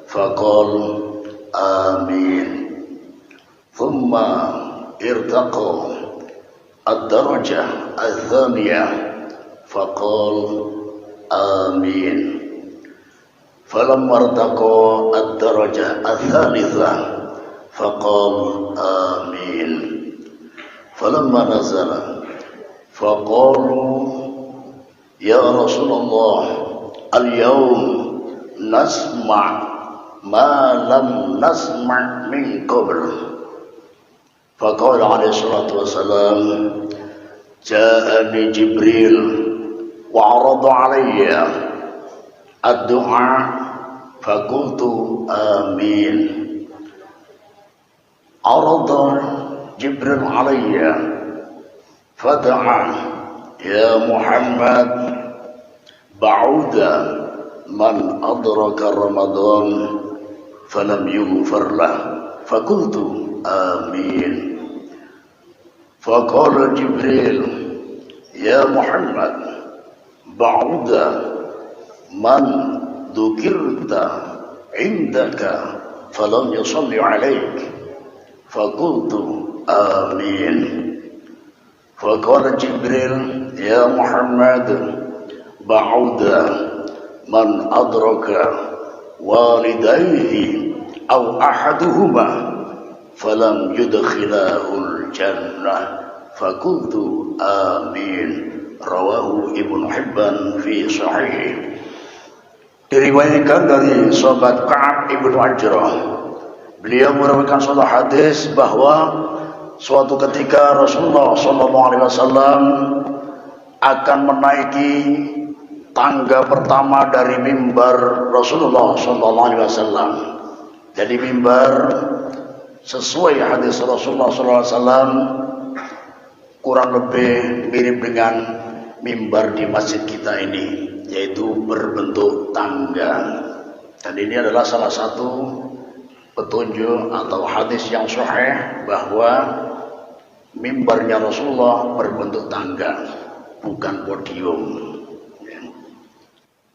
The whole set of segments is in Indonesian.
فقال آمين ثم ارتقى الدرجة الثانية فقال آمين فلما ارتقى الدرجة الثالثة فقال آمين فلما نزل فقالوا يا رسول الله اليوم نسمع ما لم نسمع من قبل فقال عليه الصلاة والسلام جاءني جبريل وعرض علي الدعاء فقلت آمين عرض جبريل علي فدعا يا محمد بعد من أدرك رمضان فلم يغفر له فقلت آمين فقال جبريل يا محمد بعد من ذكرت عندك فلم يصلي عليك فقلت آمين فقال جبريل يا محمد بعد من أدرك والديه أو أحدهما فلم يدخلاه الجنة فقلت آمين رواه Ibnu Hibban fi Sahih. Diriwayatkan dari sahabat Ka'ab ibnu Ajrah, beliau meriwayatkan suatu hadis bahwa suatu ketika Rasulullah SAW akan menaiki tangga pertama dari mimbar Rasulullah SAW. Jadi mimbar sesuai hadis Rasulullah SAW kurang lebih mirip dengan mimbar di masjid kita ini, yaitu berbentuk tangga. Dan ini adalah salah satu petunjuk atau hadis yang sahih bahwa mimbarnya Rasulullah berbentuk tangga, bukan podium.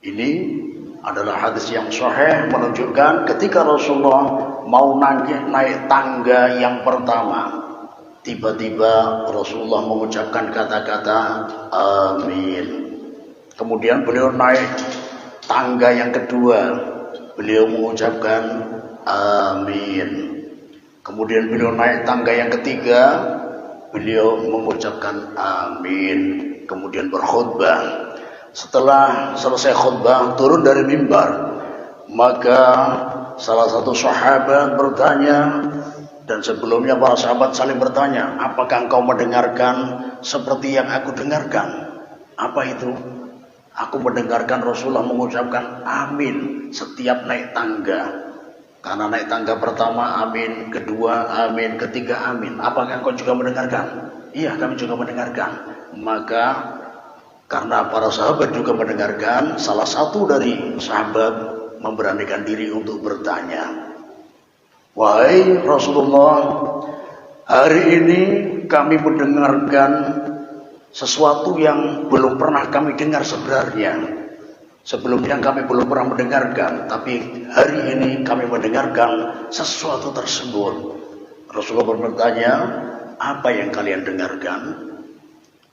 Ini adalah hadis yang sahih menunjukkan ketika Rasulullah mau naik tangga yang pertama, tiba-tiba Rasulullah mengucapkan kata-kata amin. Kemudian beliau naik tangga yang kedua, beliau mengucapkan amin. Kemudian beliau naik tangga yang ketiga, beliau mengucapkan amin. Kemudian berkhutbah. Setelah selesai khutbah turun dari mimbar, maka salah satu sahabat bertanya, dan sebelumnya para sahabat saling bertanya, apakah engkau mendengarkan seperti yang aku dengarkan? Apa itu? Aku mendengarkan Rasulullah mengucapkan amin setiap naik tangga. Karena naik tangga pertama amin, kedua amin, ketiga amin. Apakah engkau juga mendengarkan? Iya, kami juga mendengarkan. Maka karena para sahabat juga mendengarkan, salah satu dari sahabat memberanikan diri untuk bertanya, wahai Rasulullah, hari ini kami mendengarkan sesuatu yang belum pernah kami dengar sebenarnya. Sebelumnya kami belum pernah mendengarkan, tapi hari ini kami mendengarkan sesuatu tersebut. Rasulullah bertanya, apa yang kalian dengarkan?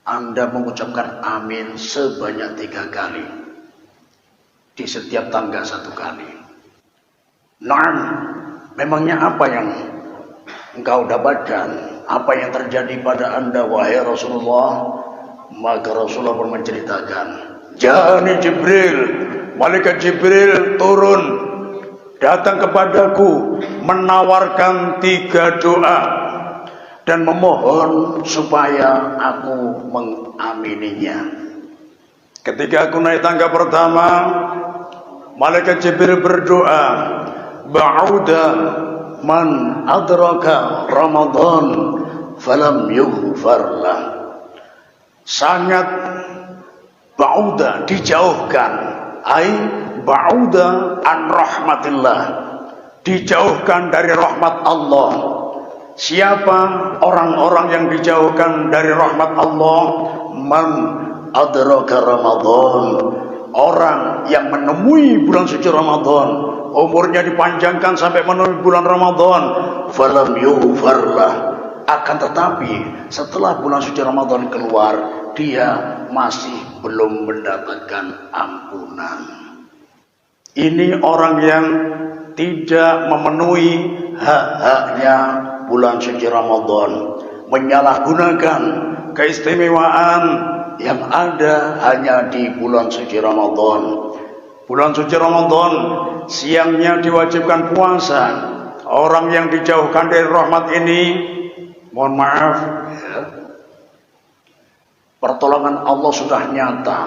Anda mengucapkan amin sebanyak 3 kali. Di setiap tangga 1 kali. Naam, memangnya apa yang engkau dapatkan? Apa yang terjadi pada Anda, wahai Rasulullah? Maka Rasulullah pun menceritakan, Ja'ani Jibril, malaikat Jibril turun datang kepadaku menawarkan 3 doa dan memohon supaya aku mengamininya. Ketika aku naik tangga pertama, malaikat Jibril berdoa, ba'uda man adraka Ramadan falam yughfar lah. Sangat ba'uda, dijauhkan, ai ba'uda an rahmatillah, dijauhkan dari rahmat Allah. Siapa orang-orang yang dijauhkan dari rahmat Allah? Man adraka Ramadan, orang yang menemui bulan suci Ramadan, umurnya dipanjangkan sampai menemui bulan Ramadan, falam yughfarlah, akan tetapi setelah bulan suci Ramadan keluar, dia masih belum mendapatkan ampunan. Ini orang yang tidak memenuhi hak-haknya bulan suci Ramadan, menyalahgunakan keistimewaan yang ada hanya di bulan suci Ramadan. Bulan suci Ramadan siangnya diwajibkan puasa. Orang yang dijauhkan dari rahmat ini, mohon maaf ya, pertolongan Allah sudah nyata.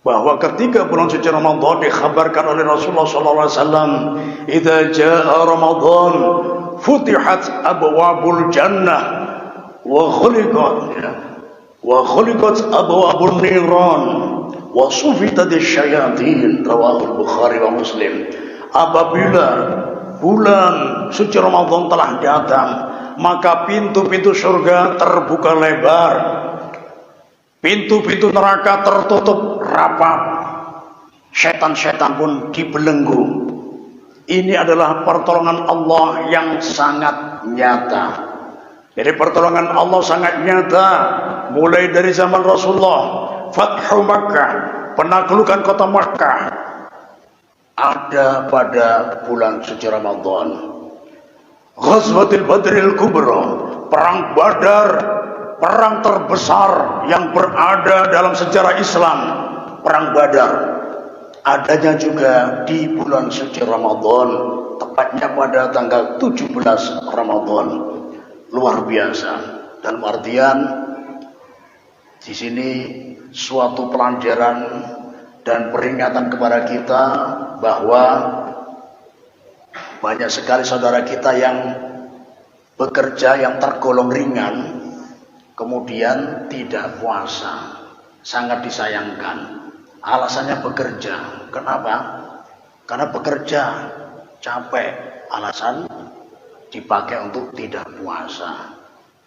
Bahwa ketika bulan suci Ramadan dikhabarkan oleh Rasulullah SAW, "Idza jaa Ramadan, futihat abwabul jannah wa khuliqat abwabun niran wa sufitat asyayatin." Rawahul Bukhari wa Muslim. Apabila bulan suci Ramadan telah datang, maka pintu-pintu surga terbuka lebar, pintu-pintu neraka tertutup rapat, setan-setan pun dibelenggu. Ini adalah pertolongan Allah yang sangat nyata. Jadi pertolongan Allah sangat nyata mulai dari zaman Rasulullah, Fathu Makkah, penaklukan kota Makkah, ada pada bulan suci Ramadan. Ghazwatul Badril Kubra, perang Badar, perang terbesar yang berada dalam sejarah Islam, perang Badar, adanya juga di bulan suci Ramadan, tepatnya pada tanggal 17 Ramadan. Luar biasa. Dalam artian di sini suatu pelajaran dan peringatan kepada kita bahwa banyak sekali saudara kita yang bekerja yang tergolong ringan, kemudian tidak puasa. Sangat disayangkan. Alasannya bekerja. Kenapa? Karena bekerja capek. Alasan dipakai untuk tidak puasa.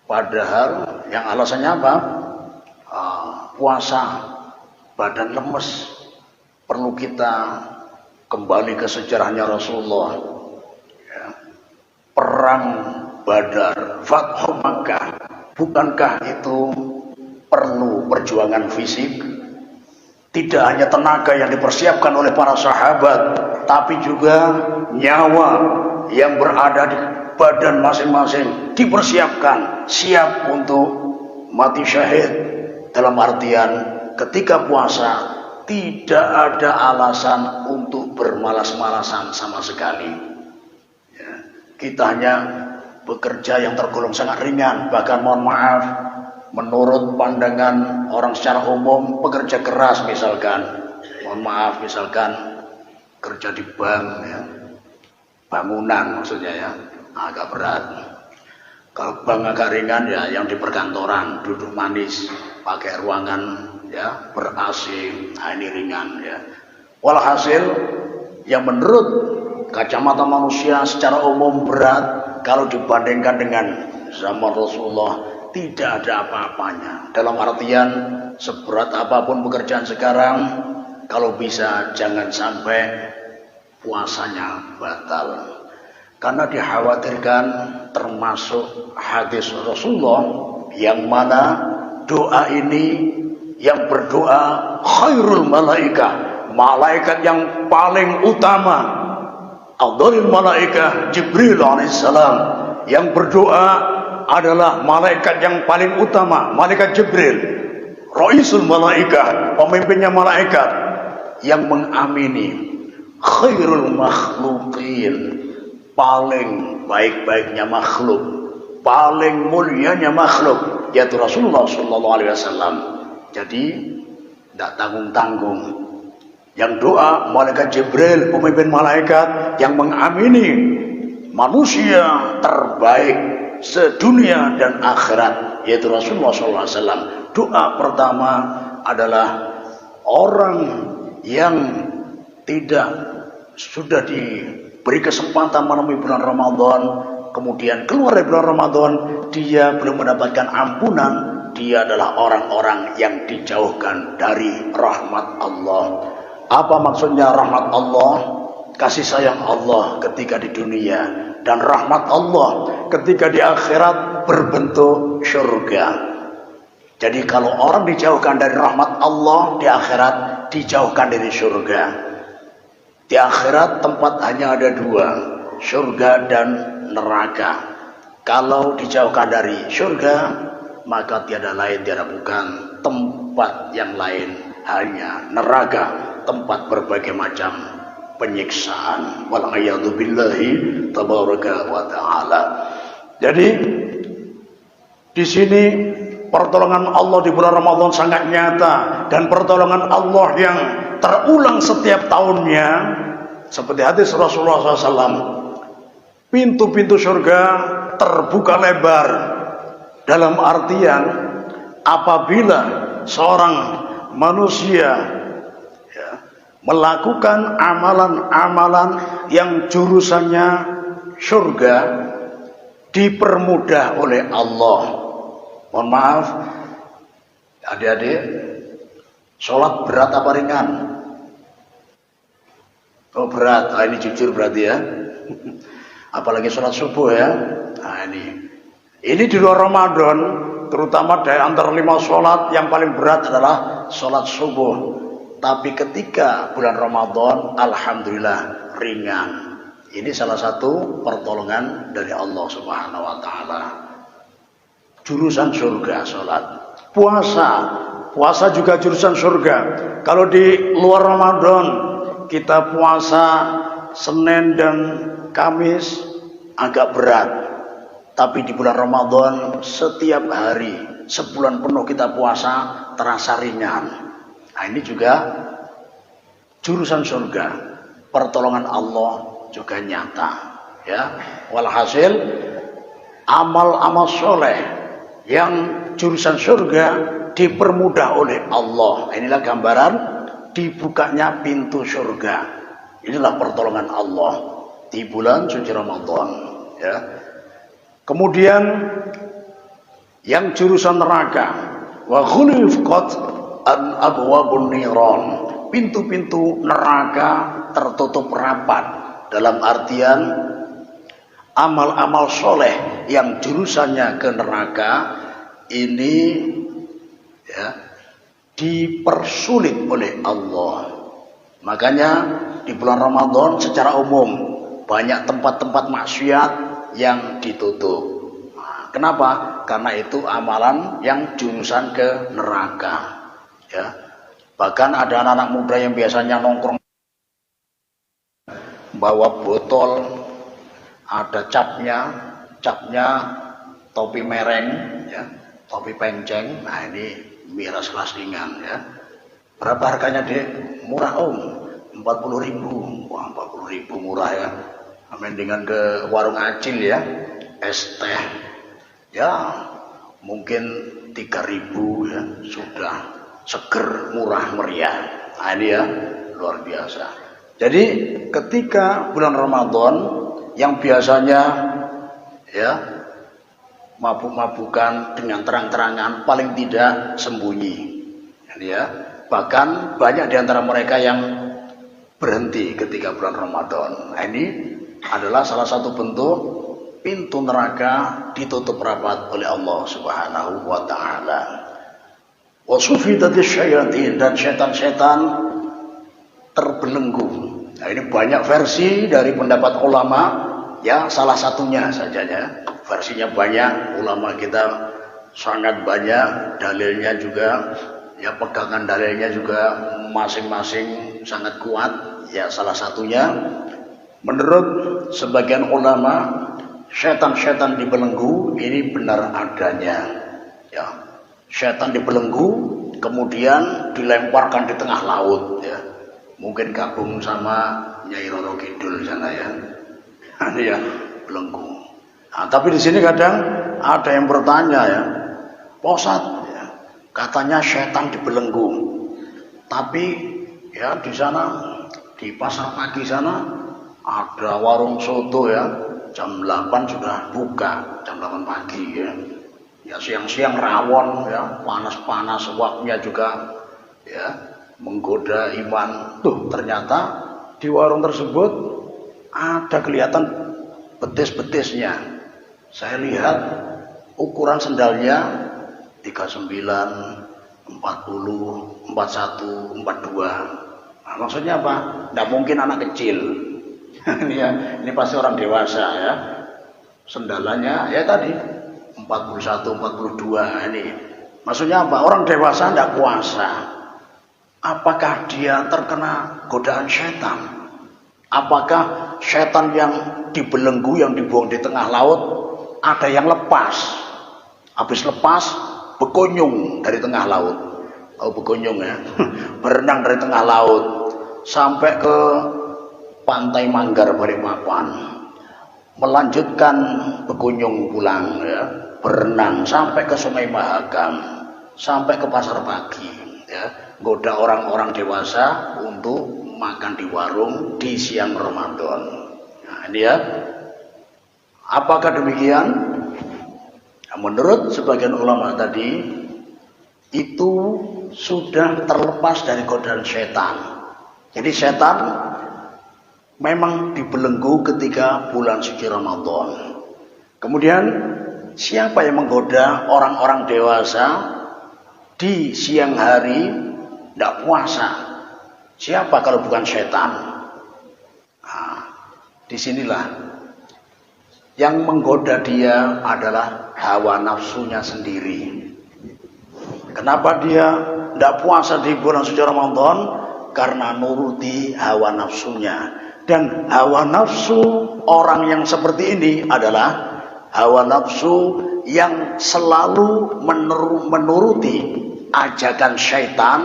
Padahal yang alasannya apa? Puasa, badan lemes. Perlu kita kembali ke sejarahnya Rasulullah. Ya. Perang Badar, Fathu Makkah, bukankah itu perlu perjuangan fisik? Tidak hanya tenaga yang dipersiapkan oleh para sahabat, tapi juga nyawa yang berada di badan masing-masing dipersiapkan, siap untuk mati syahid. Dalam artian ketika puasa tidak ada alasan untuk bermalas-malasan sama sekali. Ya, kita hanya bekerja yang tergolong sangat ringan, bahkan mohon maaf, menurut pandangan orang secara umum, pekerja keras misalkan, mohon maaf, misalkan kerja di bank, ya, bangunan maksudnya ya, agak berat. Kalau bank agak ringan ya, yang di perkantoran duduk manis, pakai ruangan ya ber-AC, nah ini ringan ya. Walhasil yang menurut kacamata manusia secara umum berat, kalau dibandingkan dengan zaman Rasulullah tidak ada apa-apanya. Dalam artian seberat apapun pekerjaan sekarang, kalau bisa jangan sampai puasanya batal. Karena dikhawatirkan termasuk hadis Rasulullah yang mana doa ini yang berdoa khairul malaikah, malaikat yang paling utama, afdhalul malaikah Jibril alaihissalam, yang berdoa adalah malaikat yang paling utama, malaikat Jibril, raisul malaikah, pemimpinnya malaikat, yang mengamini khairul makhluqin, paling baik-baiknya makhluk, paling mulianya makhluk, yaitu Rasulullah SAW. Jadi tidak tanggung-tanggung. Yang doa malaikat Jibril, pemimpin malaikat yang mengamini manusia terbaik sedunia dan akhirat, yaitu Rasulullah SAW. Doa pertama adalah orang yang tidak sudah diberi kesempatan menemui bulan Ramadan, kemudian keluar dari bulan Ramadan, dia belum mendapatkan ampunan, dia adalah orang-orang yang dijauhkan dari rahmat Allah. Apa maksudnya rahmat Allah? Kasih sayang Allah ketika di dunia, dan rahmat Allah ketika di akhirat berbentuk surga. Jadi kalau orang dijauhkan dari rahmat Allah di akhirat, dijauhkan dari surga. Di akhirat tempat hanya ada dua, surga dan neraka. Kalau dijauhkan dari surga, maka tiada lain, tiada bukan tempat yang lain, hanya neraka, tempat berbagai macam penyiksaan. Wal'iyadu billahi tabaraka wa ta'ala. Jadi di sini pertolongan Allah di bulan Ramadan sangat nyata, dan pertolongan Allah yang terulang setiap tahunnya. Seperti hadis Rasulullah SAW, pintu-pintu surga terbuka lebar, dalam artian apabila seorang manusia melakukan amalan-amalan yang jurusannya surga, dipermudah oleh Allah. Mohon maaf adik-adik, sholat berat apa ringan? Oh berat, ini jujur berarti ya. Apalagi sholat subuh ya. Nah ini di luar Ramadan, terutama dari antara 5 sholat yang paling berat adalah sholat subuh. Tapi ketika bulan Ramadan, alhamdulillah ringan. Ini salah satu pertolongan dari Allah Subhanahu wa Ta'ala. Jurusan surga sholat. Puasa juga jurusan surga. Kalau di luar Ramadan kita puasa Senin dan Kamis agak berat, tapi di bulan Ramadan setiap hari sebulan penuh kita puasa terasa ringan. Nah ini juga jurusan surga, pertolongan Allah juga nyata ya. Walhasil amal-amal soleh yang jurusan surga dipermudah oleh Allah. Inilah gambaran dibukanya pintu surga. Inilah pertolongan Allah di bulan suci Ramadan ya. Kemudian yang jurusan neraka, wa ghulifqat an abwabun niran, pintu-pintu neraka tertutup rapat, dalam artian amal-amal soleh yang jurusannya ke neraka ini ya dipersulit oleh Allah. Makanya di bulan Ramadan secara umum banyak tempat-tempat maksiat yang ditutup. Nah, kenapa? Karena itu amalan yang jurusan ke neraka. Ya. Bahkan ada anak-anak muda yang biasanya nongkrong bawa botol, ada capnya topi mereng, ya, topi penceng. Nah ini miras kelas ringan ya. Berapa harganya dek? Murah om, 40.000. Wah 40.000 murah ya. Mendingan ke warung acil ya, es teh ya mungkin 3.000 ya, sudah seger, murah meriah. Nah ini ya luar biasa. Jadi ketika bulan Ramadan yang biasanya ya mabuk-mabukan dengan terang-terangan, paling tidak sembunyi ya. Bahkan banyak di antara mereka yang berhenti ketika bulan Ramadan. Nah, ini adalah salah satu bentuk pintu neraka ditutup rapat oleh Allah Subhanahu wa Ta'ala. Wa sufidatis syayatin, dan setan-setan terbelenggu. Nah, ini banyak versi dari pendapat ulama ya, salah satunya saja ya. Versinya banyak, ulama kita sangat banyak, dalilnya juga ya, pegangan dalilnya juga masing-masing sangat kuat ya. Salah satunya menurut sebagian ulama, setan-setan dibelenggu ini benar adanya ya. Setan dibelenggu kemudian dilemparkan di tengah laut ya. Mungkin gabung sama Nyai Roro Kidul sana ya. Ini ya belenggu. Nah, tapi di sini kadang ada yang bertanya ya, Pak Ustadz ya, katanya setan dibelenggu, tapi ya di sana di pasar pagi sana ada warung soto ya, jam 8 sudah buka, jam 8 pagi ya. Ya siang-siang rawon, ya panas-panas, waktunya juga ya menggoda iman. Tuh ternyata di warung tersebut ada kelihatan betis-betisnya. Saya lihat ukuran sendalnya 39, 40, 41, 42. Nah, maksudnya apa? Tidak mungkin anak kecil. Ini ya, ini pasti orang dewasa ya. Sendalanya ya tadi 41, 42 ini. Maksudnya apa? Orang dewasa tidak puasa. Apakah dia terkena godaan setan? Apakah setan yang dibelenggu, yang dibuang di tengah laut, ada yang lepas? Habis lepas, bekonyong dari tengah laut. Tahu bekonyong ya? Berenang dari tengah laut sampai ke Pantai Manggar Balikpapan. Melanjutkan bekonyong pulang ya, berenang sampai ke Sungai Mahakam, sampai ke Pasar Pagi ya, goda orang-orang dewasa untuk makan di warung di siang Ramadan. Nah, ini ya. Apakah demikian? Nah, menurut sebagian ulama tadi itu sudah terlepas dari godaan setan. Jadi setan memang dibelenggu ketika bulan suci Ramadan. Kemudian siapa yang menggoda orang-orang dewasa di siang hari tidak puasa? Siapa kalau bukan setan? Nah, disinilah yang menggoda dia adalah hawa nafsunya sendiri. Kenapa dia tidak puasa di bulan suci Ramadan? Karena nuruti hawa nafsunya. Dan hawa nafsu orang yang seperti ini adalah hawa nafsu yang selalu menuruti ajakan syaitan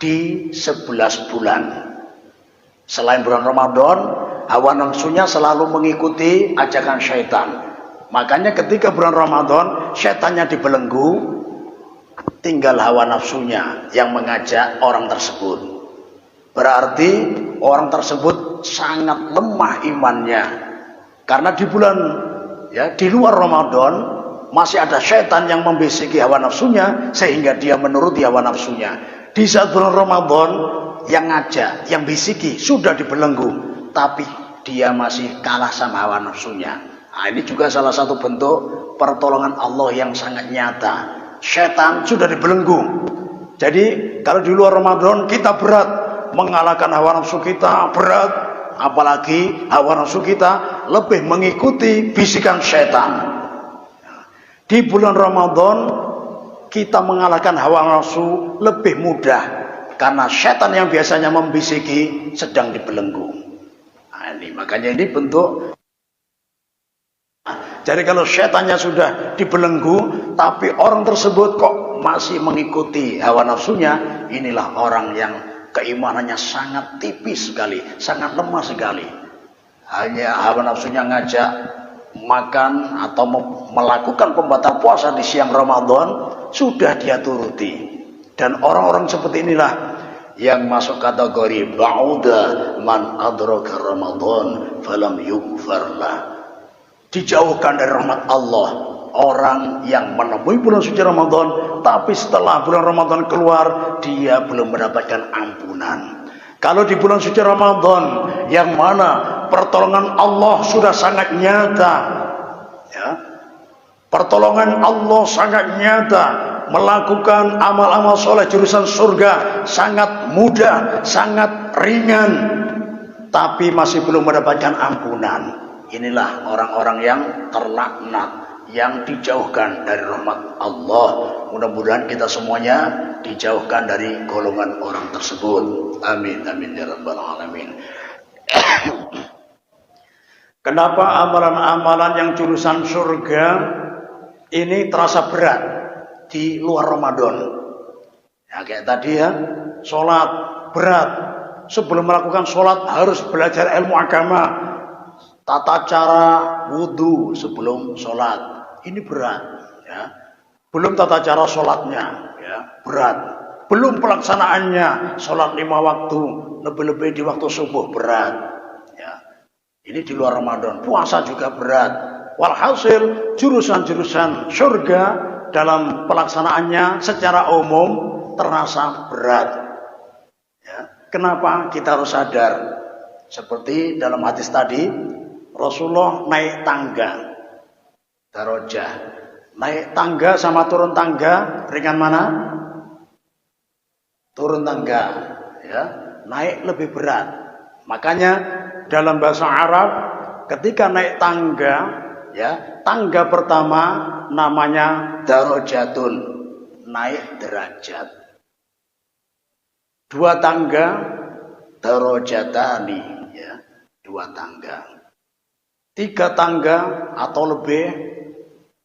di 11 bulan. Selain bulan Ramadan, hawa nafsunya selalu mengikuti ajakan syaitan. Makanya ketika bulan Ramadan, syaitannya dibelenggu, tinggal hawa nafsunya yang mengajak orang tersebut. Berarti orang tersebut sangat lemah imannya. Karena di bulan ya di luar Ramadan masih ada syaitan yang membisiki hawa nafsunya sehingga dia menuruti hawa nafsunya. Di saat bulan Ramadan yang ngajak, yang bisiki sudah dibelenggu, tapi dia masih kalah sama hawa nafsunya. Nah, ini juga salah satu bentuk pertolongan Allah yang sangat nyata. Syaitan sudah dibelenggu. Jadi kalau di luar Ramadan kita berat mengalahkan hawa nafsu kita, berat, apalagi hawa nafsu kita lebih mengikuti bisikan setan. Di bulan Ramadan kita mengalahkan hawa nafsu lebih mudah karena setan yang biasanya membisiki sedang dibelenggu. Nah, ini makanya ini bentuk. Jadi kalau setannya sudah dibelenggu tapi orang tersebut kok masih mengikuti hawa nafsunya, inilah orang yang keimanannya sangat tipis sekali, sangat lemah sekali. Hanya hawa nafsunya ngajak makan atau melakukan pembatal puasa di siang Ramadan sudah dia turuti. Dan orang-orang seperti inilah yang masuk kategori ba'uda man adraka Ramadan falam yughfarlah. Dijauhkan dari rahmat Allah. Orang yang menemui bulan suci Ramadan tapi setelah bulan Ramadan keluar dia belum mendapatkan ampunan. Kalau di bulan suci Ramadan yang mana pertolongan Allah sudah sangat nyata ya, pertolongan Allah sangat nyata, melakukan amal-amal soleh jurusan surga sangat mudah, sangat ringan, tapi masih belum mendapatkan ampunan. Inilah orang-orang yang terlaknat, yang dijauhkan dari rahmat Allah. Mudah-mudahan kita semuanya dijauhkan dari golongan orang tersebut. Amin amin ya rabbal alamin. Kenapa amalan-amalan yang jurusan surga ini terasa berat di luar Ramadan? Ya kayak tadi ya, sholat berat. Sebelum melakukan sholat harus belajar ilmu agama, tata cara wudhu sebelum sholat. Ini berat ya. Belum tata cara sholatnya ya, berat. Belum pelaksanaannya, sholat 5 waktu, lebih-lebih di waktu subuh, berat ya. Ini di luar Ramadan. Puasa juga berat. Walhasil jurusan-jurusan surga dalam pelaksanaannya secara umum terasa berat. Ya. Kenapa kita harus sadar? Seperti dalam hadis tadi, Rasulullah naik tangga, darajah. Naik tangga sama turun tangga, ringan mana? Turun tangga, ya. Naik lebih berat. Makanya dalam bahasa Arab, ketika naik tangga, ya, tangga pertama namanya darajatun, naik derajat. Dua tangga darajatani, ya, dua tangga. Tiga tangga atau lebih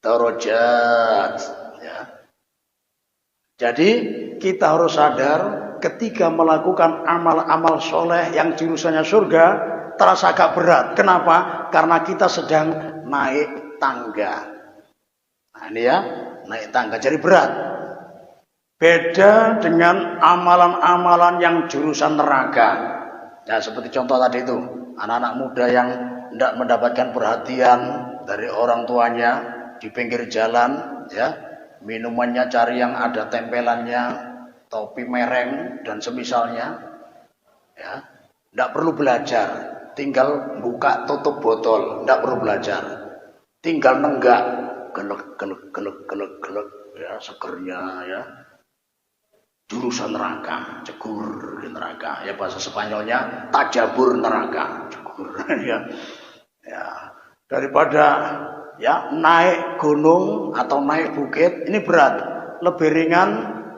darajat, ya. Jadi kita harus sadar ketika melakukan amal-amal soleh yang jurusannya surga terasa agak berat. Kenapa? Karena kita sedang naik tangga. Nah ini ya, naik tangga jadi berat. Beda dengan amalan-amalan yang jurusan neraka. Ya seperti contoh tadi itu, anak-anak muda yang tidak mendapatkan perhatian dari orang tuanya di pinggir jalan, ya, minumannya cari yang ada tempelannya, topi mereng dan semisalnya, ya, tidak perlu belajar, tinggal buka tutup botol, tidak perlu belajar, tinggal nenggak, gelek, ya, segernya, ya, jurusan neraka, cegur di neraka, ya bahasa Spanyolnya tajabur neraka, cegur, ya, ya, daripada ya naik gunung atau naik bukit ini berat, lebih ringan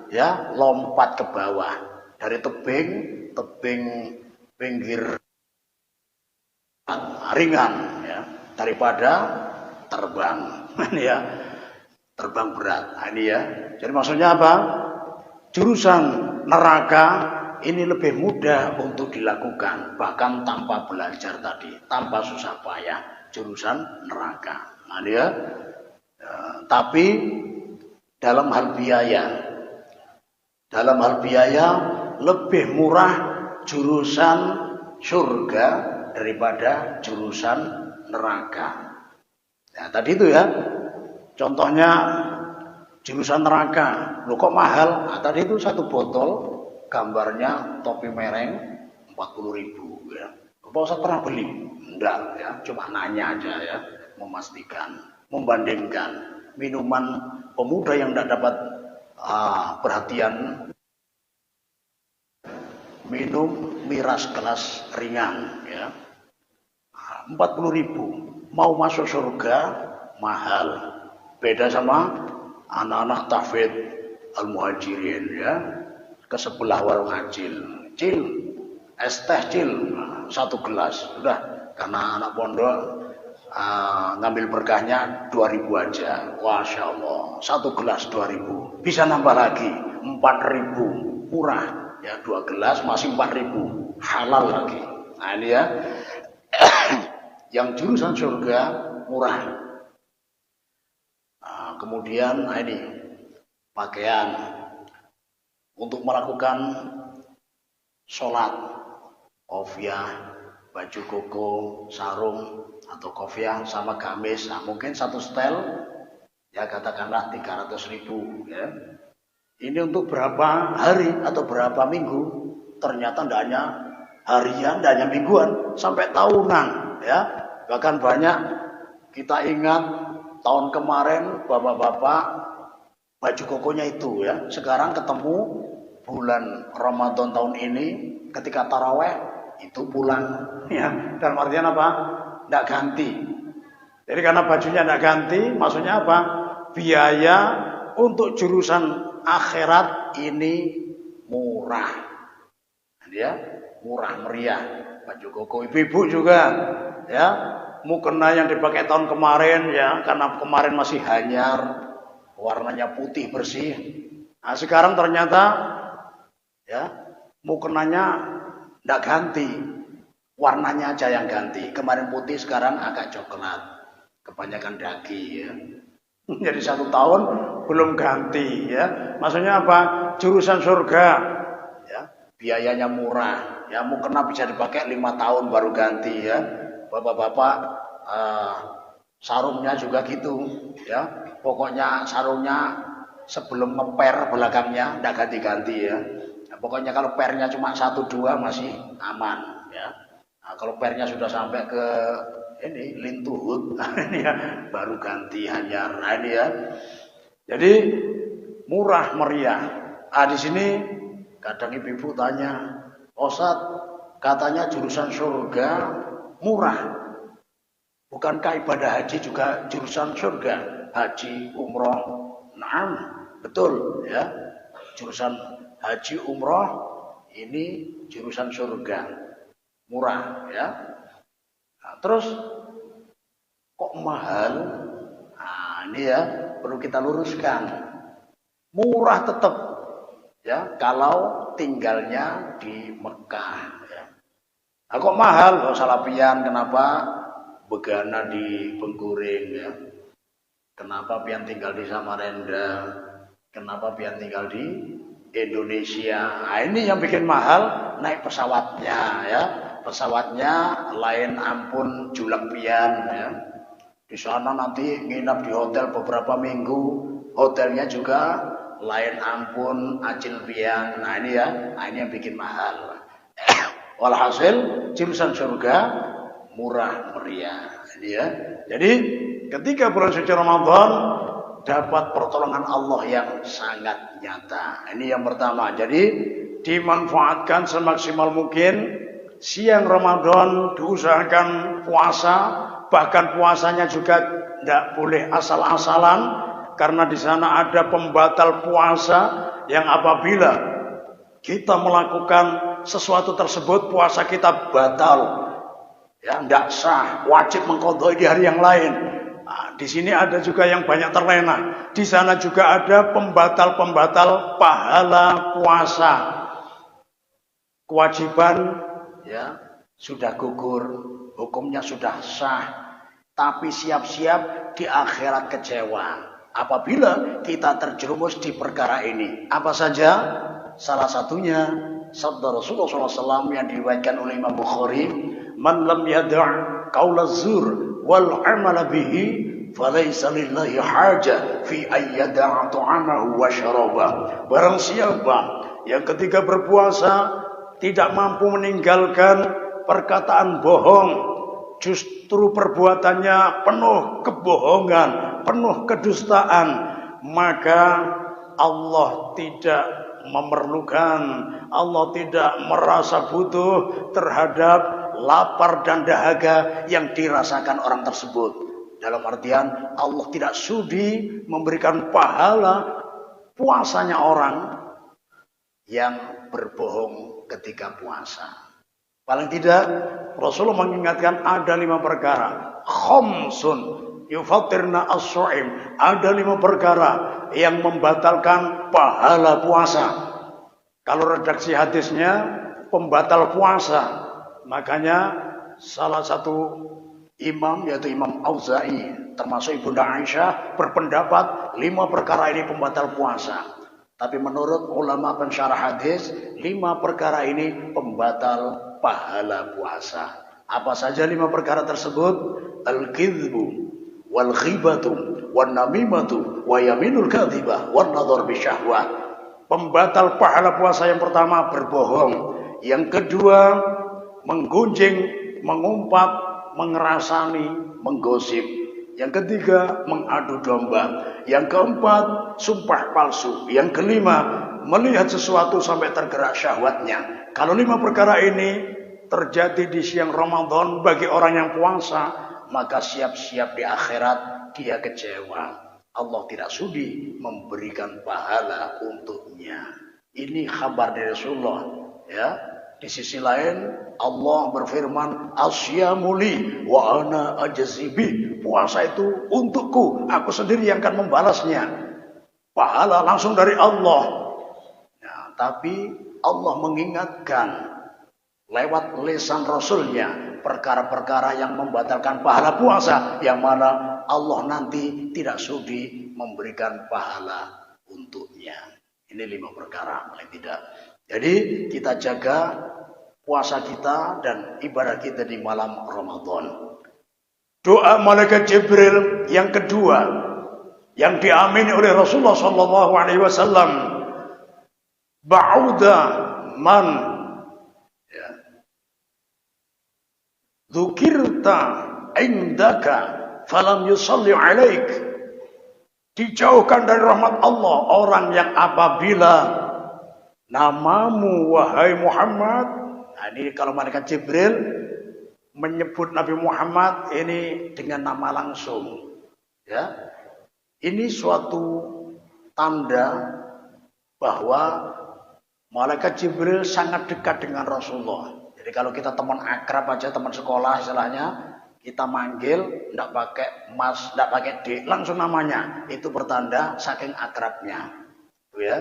ya lompat ke bawah dari tebing pinggir, ringan ya daripada terbang ya, terbang berat. Nah, ini ya, jadi maksudnya apa, jurusan neraka ini lebih mudah untuk dilakukan bahkan tanpa belajar tadi, tanpa susah payah, jurusan neraka. Nah, dia, tapi dalam hal biaya lebih murah jurusan surga daripada jurusan neraka. Ya, tadi itu ya, contohnya jurusan neraka, loh kok mahal? Nah, tadi itu satu botol gambarnya topi mereng 40.000 ya. Bapak Ustaz pernah beli? Enggak ya, cuma nanya aja ya. Memastikan, membandingkan minuman pemuda yang tidak dapat perhatian, minum miras kelas ringan ya, 40.000, mau masuk surga mahal. Beda sama anak-anak tahfidz al-muhajirin ya, ke sebelah warung acil, es teh cil, satu gelas sudah, karena anak pondok ngambil berkahnya 2.000 aja, Masya Allah, satu gelas 2.000, bisa nambah lagi 4.000, murah ya, 2 gelas masih 4.000, halal lagi. Nah ini ya, yang jurusan surga murah. Nah, kemudian nah ini pakaian untuk melakukan sholat, kofiah, baju koko, sarung atau kofiah sama gamis, nah mungkin satu setel ya katakanlah 300.000 ya. Ini untuk berapa hari atau berapa minggu? Ternyata tidak hanya harian, tidak hanya mingguan, sampai tahunan ya. Bahkan banyak kita ingat tahun kemarin bapak-bapak baju kokonya itu ya, sekarang ketemu bulan Ramadan tahun ini ketika taraweh itu pulang ya, dalam artian apa? Tidak ganti. Jadi karena bajunya tidak ganti, maksudnya apa? Biaya untuk jurusan akhirat ini murah. Ya, murah meriah. Baju koko ibu-ibu juga ya, mukena yang dipakai tahun kemarin ya, karena kemarin masih hanyar, warnanya putih bersih. Nah, sekarang ternyata ya, mukenanya tidak ganti, warnanya aja yang ganti. Kemarin putih, sekarang agak coklat, kebanyakan daging ya. Jadi 1 tahun belum ganti ya. Maksudnya apa? Jurusan surga ya, biayanya murah ya, mukena bisa dipakai 5 tahun baru ganti ya. Bapak-bapak Sarungnya juga gitu, ya. Pokoknya sarungnya sebelum ngeper belakangnya ndak ganti-ganti ya. Nah, pokoknya kalau pernya cuma 1 2 masih aman ya. Nah, kalau pernya sudah sampai ke ini lintuhut, ini ya baru ganti hanyar. Nah, ini ya. Jadi murah meriah. Ah di sini kadang ibu-ibu tanya, Ustaz, katanya jurusan surga murah. Bukankah ibadah haji juga jurusan surga? Haji, umroh, nah, betul ya. Jurusan haji, umroh ini jurusan surga, murah ya. Nah, terus kok mahal? Nah, ini ya perlu kita luruskan. Murah tetap ya kalau tinggalnya di Mekah. Ya. Nah, kok mahal? Kok salapian? Kenapa? Begana di Bengkuring ya. Kenapa pian tinggal di Samarinda? Kenapa pian tinggal di Indonesia? Nah, ini yang bikin mahal naik pesawatnya ya. Pesawatnya lain ampun julang pian ya. Di sana nanti nginap di hotel beberapa minggu. Hotelnya juga lain ampun acil pian. Nah ini ya, nah ini yang bikin mahal. Walhasil jurusan surga murah meriah ya. Jadi ketika bulan suci Ramadan dapat pertolongan Allah yang sangat nyata. Ini yang pertama. Jadi dimanfaatkan semaksimal mungkin. Siang Ramadan diusahakan puasa, bahkan puasanya juga tidak boleh asal-asalan karena di sana ada pembatal puasa yang apabila kita melakukan sesuatu tersebut puasa kita batal. Ya, tidak sah, wajib mengqadai di hari yang lain. Nah, di sini ada juga yang banyak terlena. Di sana juga ada pembatal-pembatal pahala puasa. Kewajiban ya sudah gugur, hukumnya sudah sah. Tapi siap-siap di akhirat kecewa apabila kita terjerumus di perkara ini. Apa saja? Salah satunya sabda Rasulullah SAW yang diriwayatkan oleh Imam Bukhari, man lam yada' qaula zur wal amala bihi falaysa lillahi haja fi ayyada'a ta'amahu wa syarabah. Barang siapa yang ketika berpuasa tidak mampu meninggalkan perkataan bohong, justru perbuatannya penuh kebohongan, penuh kedustaan, maka Allah tidak memerlukan, Allah tidak merasa butuh terhadap lapar dan dahaga yang dirasakan orang tersebut. Dalam artian Allah tidak sudi memberikan pahala puasanya orang yang berbohong ketika puasa. Paling tidak Rasulullah mengingatkan ada 5 perkara. Khamsun yufattirna as-shaim. Ada 5 perkara yang membatalkan pahala puasa. Kalau redaksi hadisnya pembatal puasa. Makanya salah satu imam yaitu Imam Auza'i termasuk Ibunda Aisyah berpendapat 5 perkara ini pembatal puasa. Tapi menurut ulama pensyarah hadis 5 perkara ini pembatal pahala puasa. Apa saja 5 perkara tersebut? Al-kidhbu wal ghibatu wan namimatu wa yaminul kadhibah wan nadhar bisyahwah. Pembatal pahala puasa yang pertama berbohong. Yang kedua menggunjing, mengumpat, mengerasani, menggosip. Yang ketiga mengadu domba. Yang keempat sumpah palsu. Yang kelima melihat sesuatu sampai tergerak syahwatnya. Kalau 5 perkara ini terjadi di siang Ramadan bagi orang yang puasa, maka siap-siap di akhirat dia kecewa. Allah tidak sudi memberikan pahala untuknya. Ini kabar dari Rasulullah ya. Di sisi lain Allah berfirman, "Asyamu li wa ana ajzibi." Puasa itu untukku, aku sendiri yang akan membalasnya. Pahala langsung dari Allah. Nah, tapi Allah mengingatkan lewat lisan Rasulnya perkara-perkara yang membatalkan pahala puasa, yang mana Allah nanti tidak sudi memberikan pahala untuknya. Ini 5 perkara paling tidak. Jadi kita jaga puasa kita dan ibadah kita di malam Ramadan. Doa malaikat Jibril yang kedua yang diamini oleh Rasulullah sallallahu alaihi wasallam, ba'uda man ya, dzukirta indaka falam yusalli alaik. Dijauhkan dari rahmat Allah orang yang apabila namamu wahai Muhammad. Nah, ini kalau malaikat Jibril menyebut Nabi Muhammad ini dengan nama langsung, ya, ini suatu tanda bahwa malaikat Jibril sangat dekat dengan Rasulullah. Jadi kalau kita teman akrab aja, teman sekolah istilahnya, kita manggil tidak pakai mas, tidak pakai D, langsung namanya, itu pertanda saking akrabnya, ya.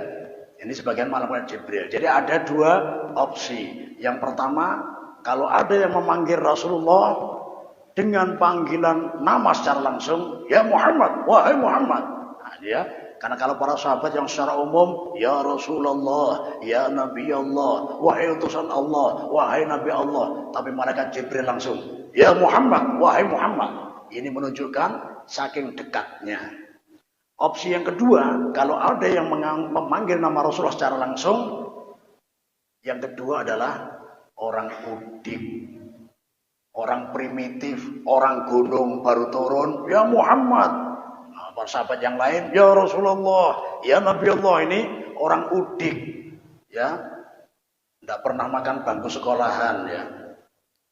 Ini sebagian malaikat Jibril. Jadi ada dua opsi. Yang pertama, kalau ada yang memanggil Rasulullah dengan panggilan nama secara langsung, ya Muhammad, wahai Muhammad. Nah, dia, karena kalau para sahabat yang secara umum, ya Rasulullah, ya Nabi Allah, wahai utusan Allah, wahai Nabi Allah. Tapi malaikat Jibril langsung, ya Muhammad, wahai Muhammad. Ini menunjukkan saking dekatnya. Opsi yang kedua, kalau ada yang memanggil nama Rasulullah secara langsung, yang kedua adalah orang udik, orang primitif, orang gunung baru turun, ya Muhammad. Nah, para sahabat yang lain, ya Rasulullah, ya Nabi Allah. Ini orang udik, ya, tidak pernah makan bangku sekolahan, ya.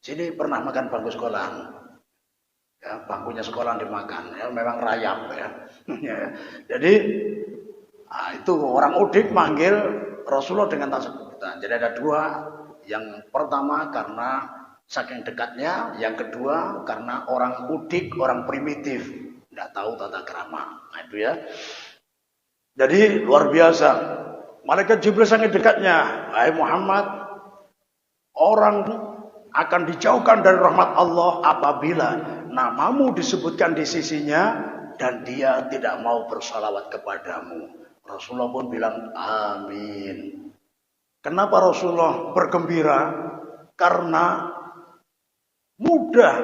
Sini pernah makan bangku sekolahan, ya, bangkunya sekolahan dimakan, ya, memang rayap, ya. Jadi, nah, itu orang udik manggil Rasulullah dengan sebutan. Jadi ada dua. Yang pertama karena saking dekatnya, yang kedua karena orang udik, orang primitif, tidak tahu tata krama. Nah, itu ya. Jadi luar biasa. Malaikat Jibril sangat dekatnya. Hai Muhammad, orang akan dijauhkan dari rahmat Allah apabila namamu disebutkan di sisinya dan dia tidak mau bersalawat kepadamu. Rasulullah pun bilang amin. Kenapa Rasulullah bergembira? Karena mudah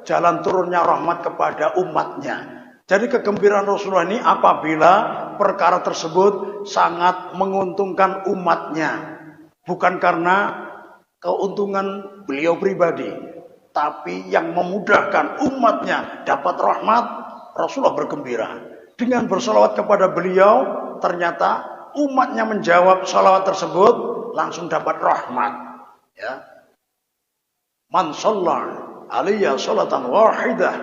jalan turunnya rahmat kepada umatnya. Jadi kegembiraan Rasulullah ini apabila perkara tersebut sangat menguntungkan umatnya. Bukan karena keuntungan beliau pribadi, tapi yang memudahkan umatnya dapat rahmat, Rasulullah bergembira. Dengan bersalawat kepada beliau, ternyata umatnya menjawab salawat tersebut, langsung dapat rahmat, ya. Man shalla alaiya salatan wahidah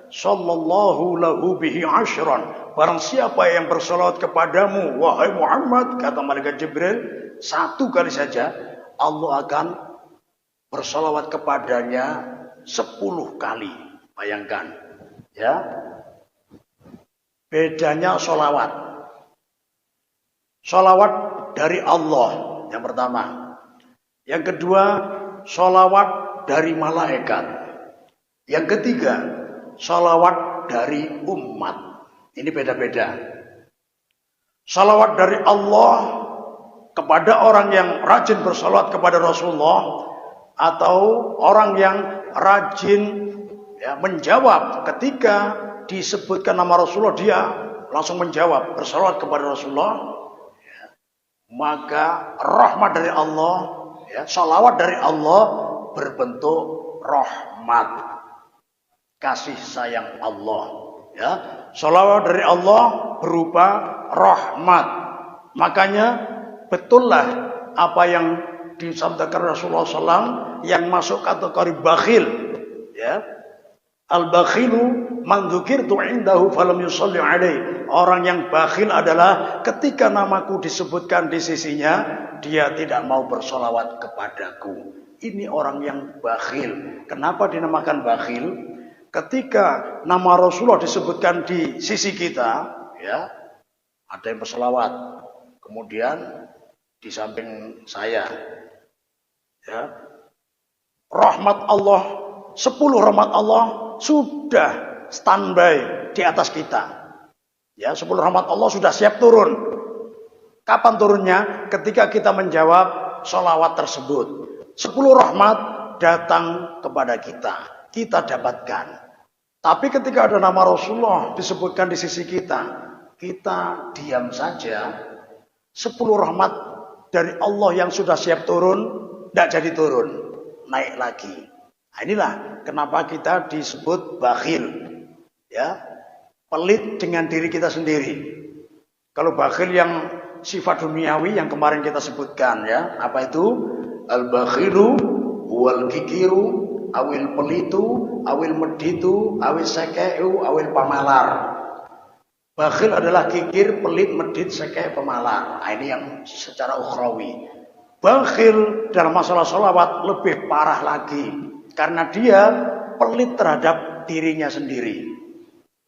sallallahu lahu bihi asyran. Barang siapa yang bersalawat kepadamu wahai Muhammad, kata malaikat Jibril, satu kali saja Allah akan bersalawat kepadanya 10 kali. Bayangkan, ya. Bedanya salawat. Salawat dari Allah yang pertama. Yang kedua, salawat dari malaikat. Yang ketiga, salawat dari umat. Ini beda-beda. Salawat dari Allah kepada orang yang rajin bersalawat kepada Rasulullah, atau orang yang rajin, ya, menjawab ketika disebutkan nama Rasulullah, dia langsung menjawab bersalawat kepada Rasulullah. Maka rahmat dari Allah, ya, salawat dari Allah berbentuk rahmat, kasih sayang Allah, ya. Salawat dari Allah berupa rahmat. Makanya betullah apa yang disampaikan Rasulullah SAW yang masuk kategori bakhil, ya. Al-bakhilu man dzukirtu indahu falam yusalli alaihi. Orang yang bakhil adalah ketika namaku disebutkan di sisinya, dia tidak mau bersolawat kepadaku. Ini orang yang bakhil. Kenapa dinamakan bakhil? Ketika nama Rasulullah disebutkan di sisi kita, ya, ada yang bersolawat. Kemudian di samping saya, ya, rahmat Allah, 10 rahmat Allah sudah standby di atas kita. Ya, 10 rahmat Allah sudah siap turun. Kapan turunnya? Ketika kita menjawab sholawat tersebut. 10 rahmat datang kepada kita. Kita dapatkan. Tapi ketika ada nama Rasulullah disebutkan di sisi kita, kita diam saja. 10 rahmat dari Allah yang sudah siap turun, tidak jadi turun, naik lagi. Nah, inilah kenapa kita disebut bakhil, ya, pelit dengan diri kita sendiri. Kalau bakhil yang sifat duniawi yang kemarin kita sebutkan, ya, apa itu? Al-bakhilu wal kikiru awil pelitu awil meditu awil sekeu awil pamalar. Bakhil adalah kikir, pelit, medit, sekeh, pemalar. Nah, ini yang secara ukhrawi. Bakhil dalam masalah sholawat lebih parah lagi, karena dia pelit terhadap dirinya sendiri.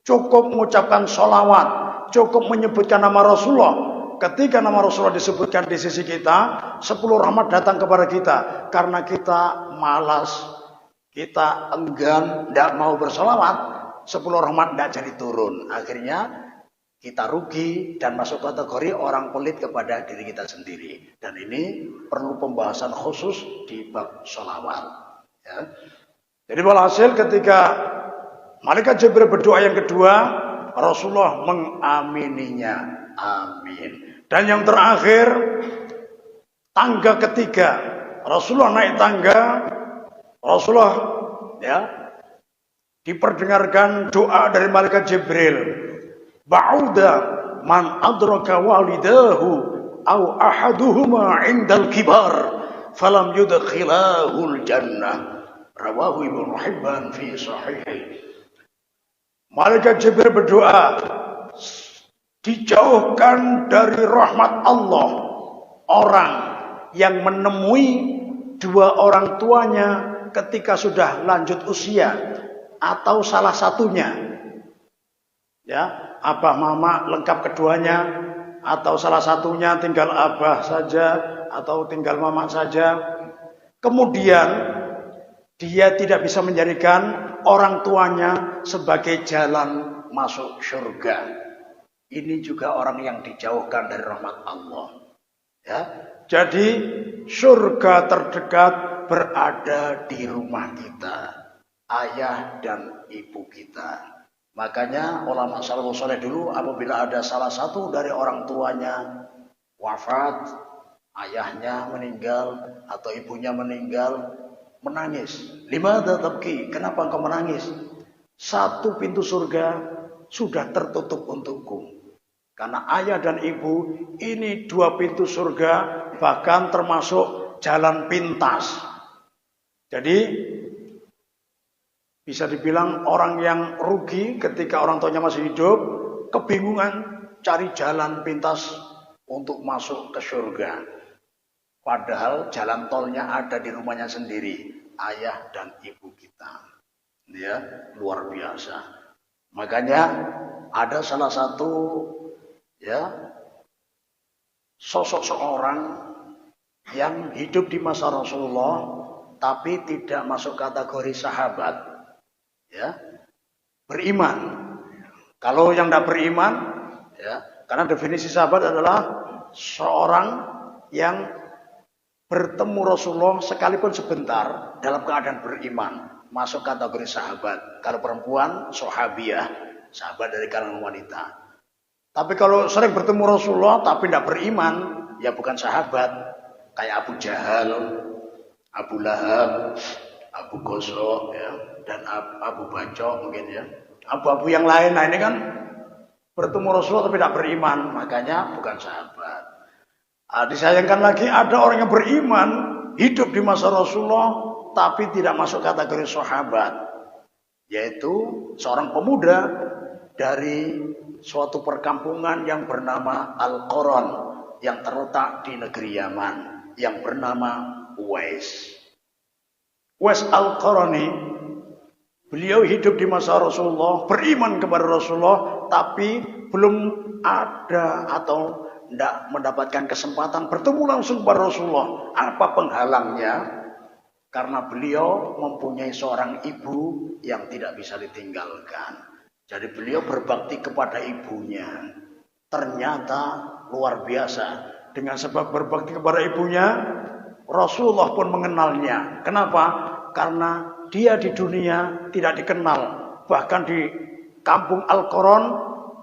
Cukup mengucapkan sholawat, cukup menyebutkan nama Rasulullah. Ketika nama Rasulullah disebutkan di sisi kita, 10 rahmat datang kepada kita. Karena kita malas, kita enggan, tidak mau bersolawat, 10 rahmat tidak jadi turun. Akhirnya kita rugi dan masuk kategori orang pelit kepada diri kita sendiri. Dan ini perlu pembahasan khusus di bab sholawat. Ya. Jadi walhasil ketika malaikat Jibril berdoa yang kedua, Rasulullah mengamininya. Amin. Dan yang terakhir, tangga ketiga, Rasulullah naik tangga, Rasulullah, ya, diperdengarkan doa dari malaikat Jibril. Ba'uda man adraka walidahu au ahaduhuma indal kibar falam yudkhilahul jannah. Rawahu Ibnu Hibban fi sahihih. Malaikat Jibril berdoa, dijauhkan dari rahmat Allah orang yang menemui dua orang tuanya ketika sudah lanjut usia atau salah satunya, ya, abah mama lengkap keduanya, atau salah satunya tinggal abah saja atau tinggal mama saja. Kemudian dia tidak bisa menjadikan orang tuanya sebagai jalan masuk surga. Ini juga orang yang dijauhkan dari rahmat Allah. Ya, jadi surga terdekat berada di rumah kita, ayah dan ibu kita. Makanya ulama salafus saleh dulu apabila ada salah satu dari orang tuanya wafat, ayahnya meninggal atau ibunya meninggal, menangis. Limadha tabki? Kenapa engkau menangis? Satu pintu surga sudah tertutup untukku. Karena ayah dan ibu ini dua pintu surga, bahkan termasuk jalan pintas. Jadi bisa dibilang orang yang rugi ketika orang tuanya masih hidup, kebingungan cari jalan pintas untuk masuk ke surga. Padahal jalan tolnya ada di rumahnya sendiri, ayah dan ibu kita. Ya, luar biasa. Makanya ada salah satu, ya, sosok seorang yang hidup di masa Rasulullah tapi tidak masuk kategori sahabat. Ya, beriman. Kalau yang tidak beriman, ya, karena definisi sahabat adalah seorang yang bertemu Rasulullah sekalipun sebentar dalam keadaan beriman, masuk kategori sahabat. Kalau perempuan, sahabiah, sahabat dari kalangan wanita. Tapi kalau sering bertemu Rasulullah tapi tidak beriman, ya bukan sahabat. Kayak Abu Jahal, Abu Lahab, Abu Gosok, ya, dan Abu Bacok mungkin, ya. Abu-abu yang lain, nah ini kan bertemu Rasulullah tapi tidak beriman, makanya bukan sahabat. Disayangkan lagi ada orang yang beriman, hidup di masa Rasulullah tapi tidak masuk kategori sahabat. Yaitu seorang pemuda dari suatu perkampungan yang bernama Al-Qaran, yang terletak di negeri Yaman, yang bernama Uwais. Uwais Al-Qarani, beliau hidup di masa Rasulullah, beriman kepada Rasulullah, tapi belum ada atau tidak mendapatkan kesempatan bertemu langsung kepada Rasulullah. Apa penghalangnya? Karena beliau mempunyai seorang ibu yang tidak bisa ditinggalkan. Jadi beliau berbakti kepada ibunya. Ternyata luar biasa. Dengan sebab berbakti kepada ibunya, Rasulullah pun mengenalnya. Kenapa? Karena dia di dunia tidak dikenal Bahkan di kampung Al-Qaron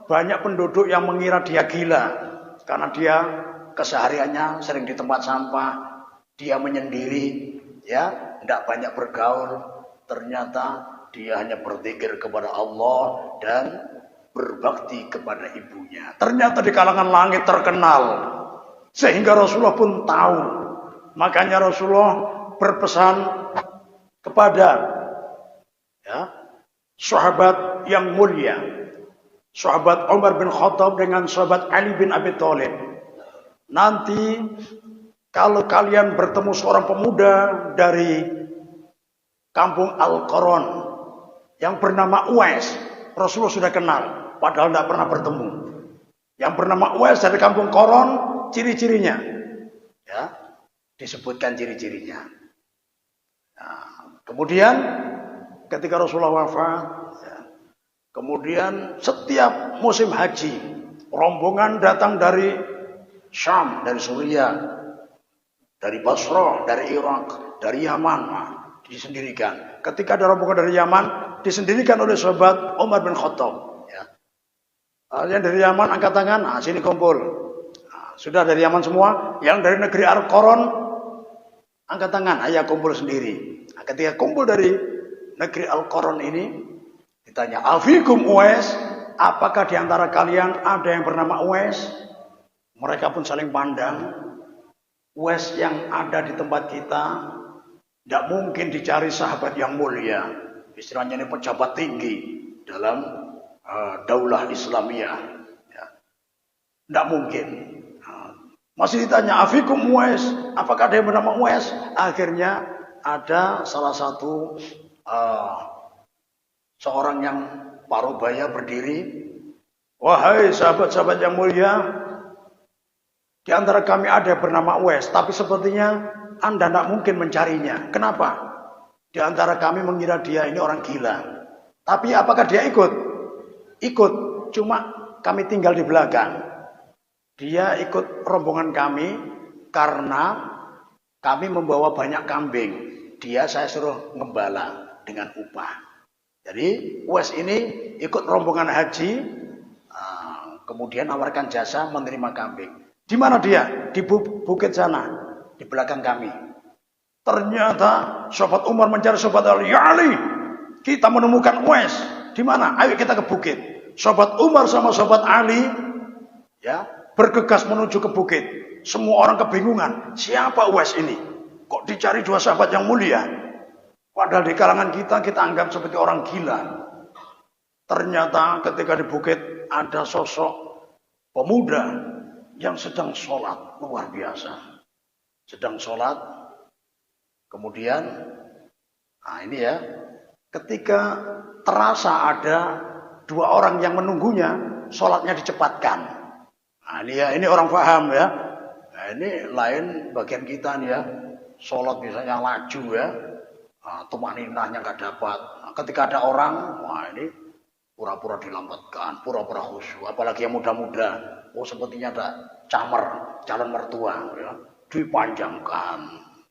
banyak penduduk yang mengira dia gila. Karena dia kesehariannya sering di tempat sampah. Dia menyendiri, ya, tidak banyak bergaul. Ternyata dia hanya berzikir kepada Allah dan berbakti kepada ibunya. Ternyata di kalangan langit terkenal. Sehingga Rasulullah pun tahu. Makanya Rasulullah berpesan kepada, ya, sahabat yang mulia, sahabat Umar bin Khattab dengan sahabat Ali bin Abi Thalib. Nanti kalau kalian bertemu seorang pemuda dari kampung Al-Qaron yang bernama Uwais, Rasulullah sudah kenal, padahal tidak pernah bertemu. Yang bernama Uwais dari kampung Qaron, ciri-cirinya, ya, disebutkan ciri-cirinya. Nah, kemudian ketika Rasulullah wafat, ya, kemudian setiap musim haji, rombongan datang dari Syam, dari Suriah, dari Basrah, dari Irak, dari Yaman, disendirikan. Ketika ada rombongan dari Yaman, disendirikan oleh sahabat Umar bin Khattab. Ya. Yang dari Yaman angkat tangan, sini kumpul. Sudah dari Yaman semua. Yang dari negeri Al-Qaron angkat tangan, ayo kumpul sendiri. Ketika kumpul dari negeri Al-Qaron ini, ditanya, Afikum Uwais, apakah di antara kalian ada yang bernama Uwais? Mereka pun saling pandang. Uwais yang ada di tempat kita tidak mungkin dicari sahabat yang mulia. Istilahnya ini pejabat tinggi dalam daulah Islamiyah. Ya. Tidak mungkin. Masih ditanya, Afikum Uwais, apakah ada yang bernama Uwais? Akhirnya ada salah satu seorang yang parubaya berdiri. Wahai sahabat-sahabat yang mulia, di antara kami ada yang bernama Uwais, tapi sepertinya Anda tidak mungkin mencarinya. Kenapa? Di antara kami mengira dia ini orang gila. Tapi apakah dia ikut? Ikut, cuma kami tinggal di belakang. Dia ikut rombongan kami karena kami membawa banyak kambing. Dia saya suruh ngembala dengan upah. Jadi Uwais ini ikut rombongan haji, kemudian nawarkan jasa menerima kambing. Di mana dia? Di bukit sana, di belakang kami. Ternyata sahabat Umar mencari sahabat Ali. Ya Ali, kita menemukan Uwais. Di mana? Ayo kita ke bukit. Sahabat Umar sama sahabat Ali, ya, bergegas menuju ke bukit. Semua orang kebingungan. Siapa Uwais ini? Kok dicari dua sahabat yang mulia? Padahal di kalangan kita anggap seperti orang gila. Ternyata ketika di bukit ada sosok pemuda yang sedang sholat, luar biasa. Sedang sholat, kemudian, ini ya, ketika terasa ada dua orang yang menunggunya, sholatnya dicepatkan. Ini orang paham ya. Ini lain bagian kita nih ya, sholat misalnya laju ya, tumaninahnya nggak dapat. Ketika ada orang, ini pura-pura dilambatkan, pura-pura khusyuk, apalagi yang muda-muda. Sepertinya ada calon mertua, ya. Dipanjangkan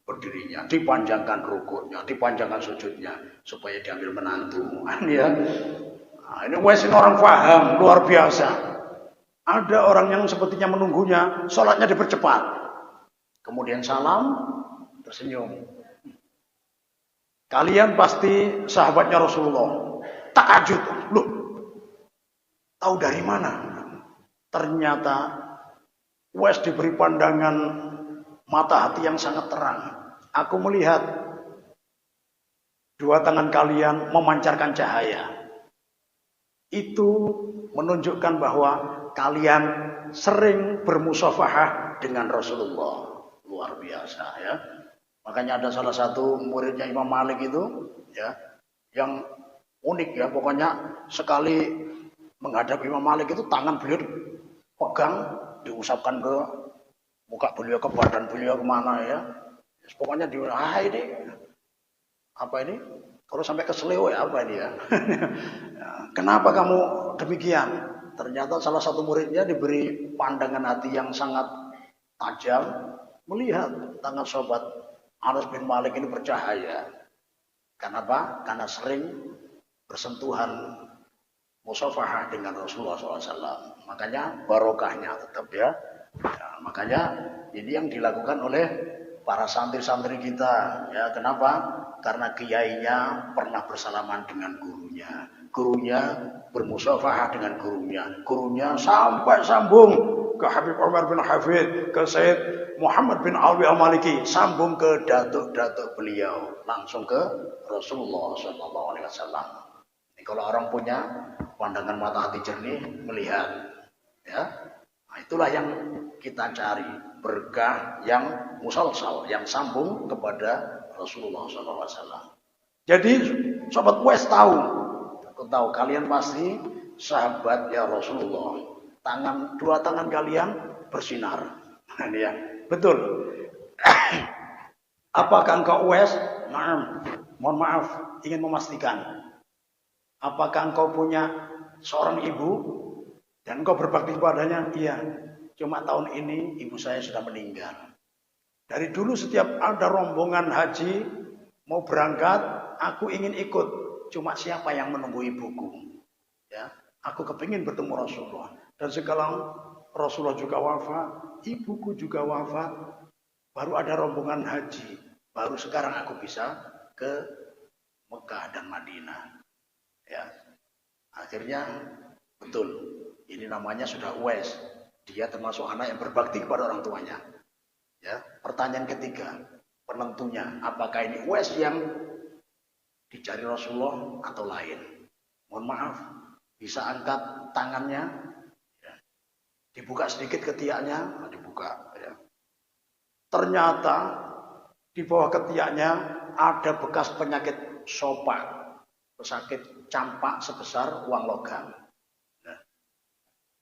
berdirinya, dipanjangkan rukuknya, dipanjangkan sujudnya, supaya diambil menantu. Ya. Ini Uwais orang paham, luar biasa. Ada orang yang sepertinya menunggunya, sholatnya dipercepat. Kemudian salam, tersenyum. Kalian pasti sahabatnya Rasulullah. Takjub, loh, tahu dari mana? Ternyata Uwais diberi pandangan mata hati yang sangat terang. Aku melihat dua tangan kalian memancarkan cahaya. Itu menunjukkan bahwa kalian sering bermusafahah dengan Rasulullah. Luar biasa ya. Makanya ada salah satu muridnya Imam Malik itu, ya, yang unik ya. Pokoknya sekali menghadap Imam Malik itu tangan beliau pegang, diusapkan ke muka beliau, ke badan beliau, kemana ya. Pokoknya ini apa ini? Kalau sampai ke seleo ya apa ini ya? Kenapa kamu demikian? Ternyata salah satu muridnya diberi pandangan hati yang sangat tajam, melihat tangan sahabat Anas bin Malik ini bercahaya. Kenapa? Karena sering bersentuhan musafahah dengan Rasulullah SAW. Makanya barokahnya tetap ya. Makanya ini yang dilakukan oleh para santri-santri kita. Ya, kenapa? Karena kiainya pernah bersalaman dengan gurunya. Gurunya bermusafahah dengan gurunya. Gurunya sampai sambung ke Habib Umar bin Hafid, ke Sayyid Muhammad bin Alwi Al-Maliki, sambung ke datuk-datuk beliau, langsung ke Rasulullah SAW. Ini kalau orang punya pandangan mata hati jernih, melihat, ya, nah, itulah yang kita cari, berkah yang musalsal, yang sambung kepada Rasulullah SAW. Jadi, sobat West tahu, aku tahu kalian pasti sahabat ya Rasulullah. Dua tangan kalian bersinar. Ini ya, betul. Apakah engkau West? Mohon maaf, ingin memastikan. Apakah engkau punya seorang ibu dan engkau berbakti kepadanya? Iya. Cuma tahun ini ibu saya sudah meninggal. Dari dulu setiap ada rombongan haji mau berangkat, aku ingin ikut. Cuma siapa yang menunggu ibuku? Ya, aku kepingin bertemu Rasulullah. Dan sekarang Rasulullah juga wafat, ibuku juga wafat. Baru ada rombongan haji. Baru sekarang aku bisa ke Mekah dan Madinah. Ya, akhirnya betul. Ini namanya sudah Uwais. Dia termasuk anak yang berbakti kepada orang tuanya. Ya, pertanyaan ketiga, penentunya apakah ini Uwais yang dicari Rasulullah atau lain? Mohon maaf, bisa angkat tangannya, ya. Dibuka sedikit ketiaknya, dibuka. Ya. Ternyata di bawah ketiaknya ada bekas penyakit sopak, pesakit campak sebesar uang logam.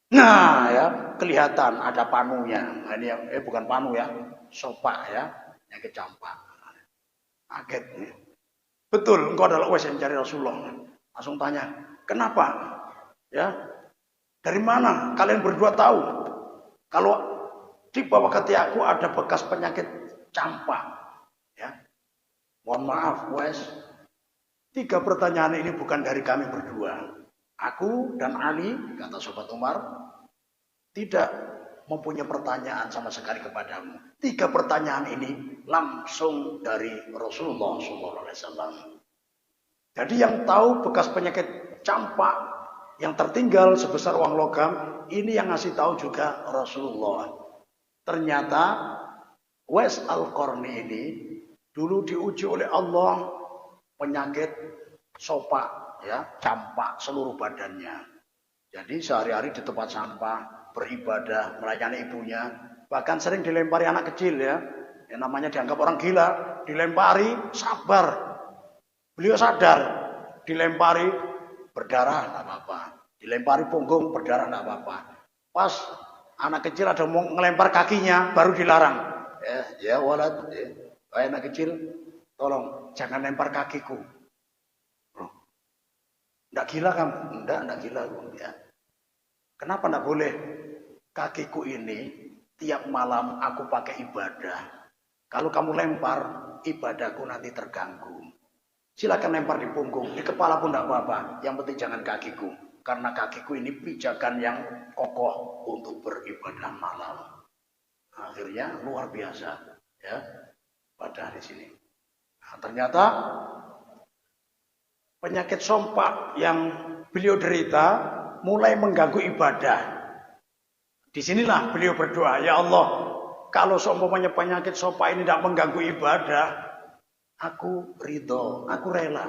Nah, ya, kelihatan ada panunya. Nah, ini bukan panu ya, sopak ya, penyakit campak. Kaget nih. Betul, engkau adalah Uwais yang mencari Rasulullah. Langsung tanya, kenapa? Ya, dari mana kalian berdua tahu kalau di bawah ketiakku ada bekas penyakit campak? Ya, mohon maaf, Uwais. 3 pertanyaan ini bukan dari kami berdua. Aku dan Ali, kata Sobat Umar, tidak mempunyai pertanyaan sama sekali kepadamu. 3 pertanyaan ini langsung dari Rasulullah SAW. Jadi yang tahu bekas penyakit campak yang tertinggal sebesar uang logam, ini yang ngasih tahu juga Rasulullah. Ternyata Uwais Al-Qarni ini dulu diuji oleh Allah penyakit sopak. Ya, campak seluruh badannya. Jadi sehari-hari di tempat sampah, beribadah, melayani ibunya, bahkan sering dilempari anak kecil ya. Yang namanya dianggap orang gila, dilempari sabar. Beliau sadar, dilempari berdarah enggak apa-apa. Dilempari punggung berdarah enggak apa-apa. Pas anak kecil ada mau ngelempar kakinya baru dilarang. Ya walad, anak kecil, tolong jangan lempar kakiku. Enggak gila kamu? Enggak gila. Ya. Kenapa enggak boleh? Kakiku ini tiap malam aku pakai ibadah. Kalau kamu lempar, ibadahku nanti terganggu. Silakan lempar di punggung, di kepala pun enggak apa-apa. Yang penting jangan kakiku. Karena kakiku ini pijakan yang kokoh untuk beribadah malam. Akhirnya luar biasa. Ya, pada di sini. Nah, ternyata penyakit sompak yang beliau derita mulai mengganggu ibadah. Disinilah beliau berdoa, ya Allah, kalau seumpamanya penyakit sompak ini tidak mengganggu ibadah, aku ridho, aku rela.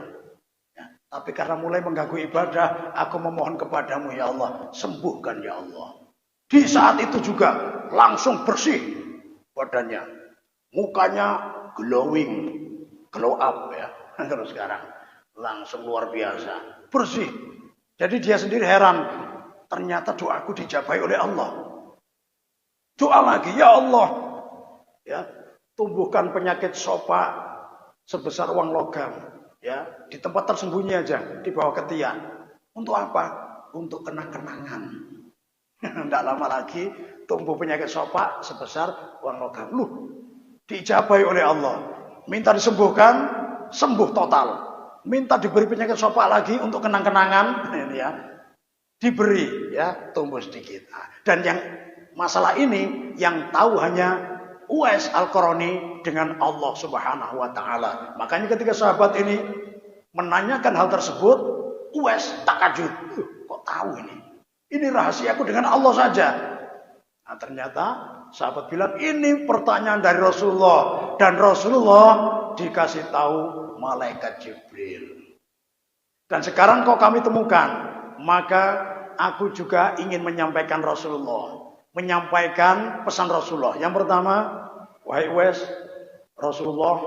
Ya, tapi karena mulai mengganggu ibadah, aku memohon kepadamu, ya Allah, sembuhkan ya Allah. Di saat itu juga langsung bersih badannya, mukanya glowing, glow up ya, terus sekarang. Langsung luar biasa, bersih. Jadi dia sendiri heran, ternyata doaku dijabahi oleh Allah. Doa lagi, ya Allah, ya, tumbuhkan penyakit sopak sebesar uang logam, ya, di tempat tersembunyi aja, di bawah ketiak. Untuk apa? Untuk kenang-kenangan. Tidak lama lagi tumbuh penyakit sopak sebesar uang logam. Dijabahi oleh Allah. Minta disembuhkan, sembuh total. minta diberi penyakit sopak lagi untuk kenang-kenangan, ini ya, diberi ya, tumbuh sedikit. Dan yang masalah ini yang tahu hanya Uwais Al-Qarani dengan Allah Subhanahu wa taala. Makanya ketika sahabat ini menanyakan hal tersebut, Uwais takjub. Kok tahu ini? Ini rahasiaku dengan Allah saja. Nah, ternyata sahabat bilang ini pertanyaan dari Rasulullah, dan Rasulullah dikasih tahu malaikat Jibril. Dan sekarang kau kami temukan, maka aku juga ingin menyampaikan Rasulullah, menyampaikan pesan Rasulullah. Yang pertama, wahai Uwais, Rasulullah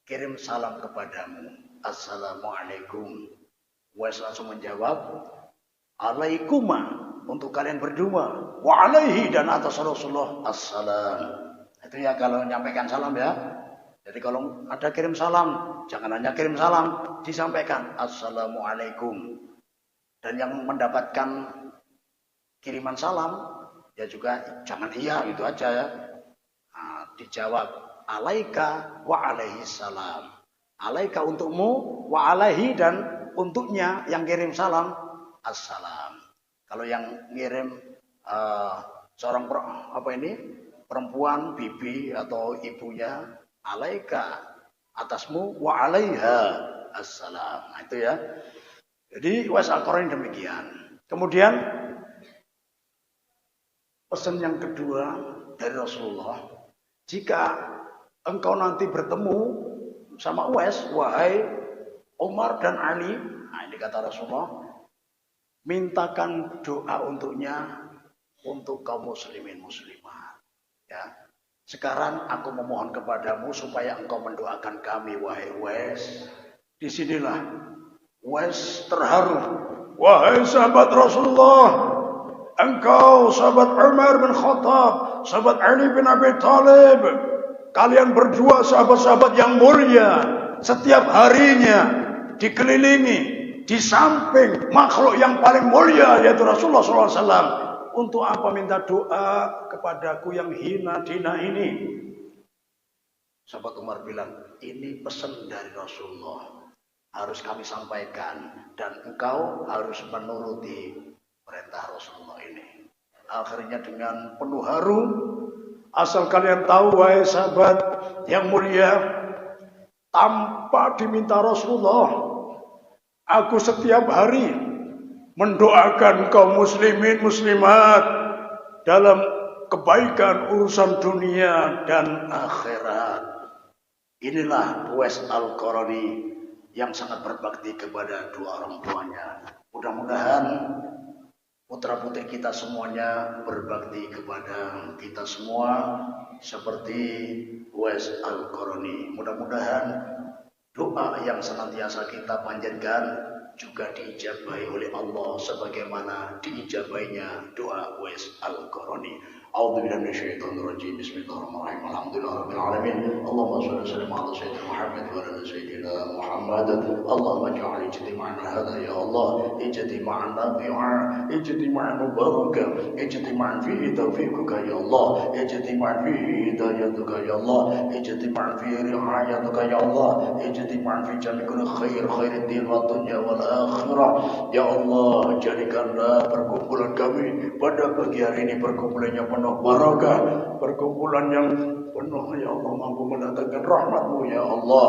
kirim salam kepadamu. Assalamualaikum. Uwais langsung menjawab, alaikuma, untuk kalian berdua, wa alaihi, dan atas Rasulullah assalam. Itu ya kalau menyampaikan salam ya. Jadi kalau ada kirim salam, jangan hanya kirim salam, disampaikan assalamualaikum. Dan yang mendapatkan kiriman salam, ya juga jangan iya gitu aja ya. Nah, dijawab alaika wa alaihi salam. Alaika untukmu, wa alaihi, dan untuknya yang kirim salam assalam. Kalau yang ngirim seorang perempuan, bibi atau ibunya, alaika, atasmu, wa alaiha assalam. Nah, itu ya. Jadi Uwais Al-Qarani demikian. Kemudian pesan yang kedua dari Rasulullah, jika engkau nanti bertemu sama Uwais, wahai Umar dan Ali, nah ini kata Rasulullah, mintakan doa untuknya, untuk kaum muslimin muslimat. Ya. Sekarang aku memohon kepadamu supaya engkau mendoakan kami, wahai Uwais. Disinilah Uwais terharu. Wahai sahabat Rasulullah, engkau sahabat Umar bin Khattab, sahabat Ali bin Abi Thalib, kalian berdua sahabat-sahabat yang mulia, setiap harinya dikelilingi di samping makhluk yang paling mulia yaitu Rasulullah SAW. Untuk apa minta doa kepadaku yang hina dina ini? Sahabat Umar bilang, ini pesan dari Rasulullah, harus kami sampaikan, dan engkau harus menuruti perintah Rasulullah ini. Akhirnya dengan penuh haru, asal kalian tahu wahai sahabat yang mulia, tanpa diminta Rasulullah, aku setiap hari mendoakan kaum muslimin muslimat dalam kebaikan urusan dunia dan akhirat. Inilah Uwais Al-Qarani yang sangat berbakti kepada dua orang tuanya. Mudah-mudahan putra-putri kita semuanya berbakti kepada kita semua seperti Uwais Al-Qarani. Mudah-mudahan doa yang senantiasa kita panjatkan juga diijabahi oleh Allah sebagaimana diijabainya doa Uwais Al-Qarani. A'udzubillahi minasyaitonir rajim. Bismillahirrahmanirrahim. Alhamdulillahirabbil alamin. Allahumma shalli wa sallim ala sayyidina Muhammad wa ala sayyidina Muhammad. Allahumma ij'al ijtima'ana hadha ya Allah ijtima'an nafi'an, ijtima'an mubarakan, ijtima'an fihi tawfiquka ya Allah, ijtima'an fihi hidayatuka ya Allah, ijtima'an fihi ri'ayatuka ya Allah, ijtima'an fi jami'il khair, khairid din wa dunya wal akhirah. Ya Allah, jadikanlah perkumpulan kami pada pagi hari ini perkumpulan yang penuh barakah, perkumpulan yang penuh ya Allah mampu mendatangkan rahmat-Mu ya Allah,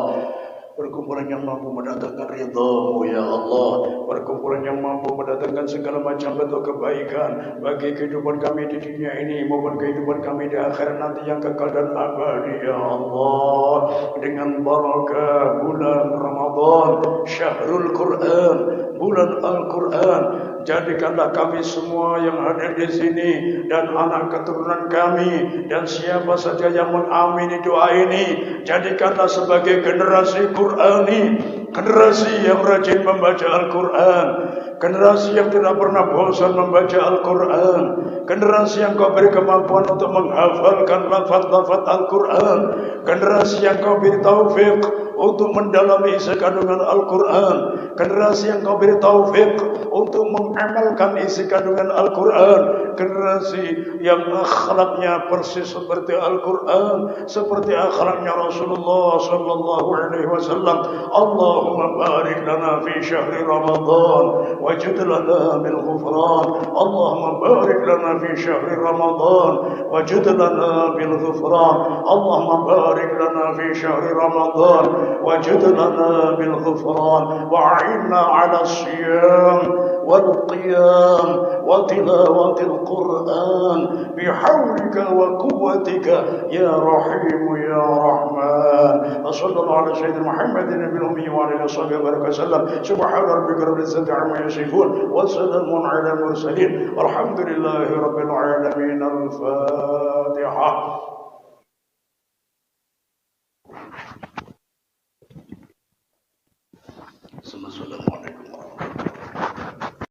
perkumpulan yang mampu mendatangkan ridha-Mu ya Allah, perkumpulan yang mampu mendatangkan segala macam bentuk kebaikan bagi kehidupan kami di dunia ini maupun kehidupan kami di akhirat nanti yang kekal dan abadi ya Allah. Dengan barakah bulan Ramadan, syahrul Quran, bulan Al-Quran, jadikanlah kami semua yang hadir di sini dan anak keturunan kami dan siapa saja yang mengamini doa ini, jadikanlah sebagai generasi Qurani, generasi yang rajin membaca Al-Quran, generasi yang tidak pernah bosan membaca Al-Quran, generasi yang kau beri kemampuan untuk menghafalkan lafaz-lafaz Al-Quran, generasi yang kau beri taufik untuk mendalami isi kandungan Al-Quran, generasi yang kau beri taufik untuk mengamalkan isi kandungan Al-Quran, generasi yang akhlaknya persis seperti Al-Quran, seperti akhlaknya Rasulullah sallallahu alaihi wasallam. Allahumma barik lana fi syahri Ramadan wajid lana bil ghufran. Allahumma barik lana fi syahri Ramadan wajid lana bil ghufran. Allahumma barik lana fi syahri Ramadan wajid lana bil ghufran wa'inna 'ala الصيام والقيام وتلاوة القرآن بحولك وقوتك يا رحيم يا رحمن. وصلى الله على سيدنا محمد النبي الأمي وعلى آله وصحبه وسلم. سبحان ربك رب العزة عما يصفون وسلام على المرسلين والحمد لله رب العالمين. الفاتحة.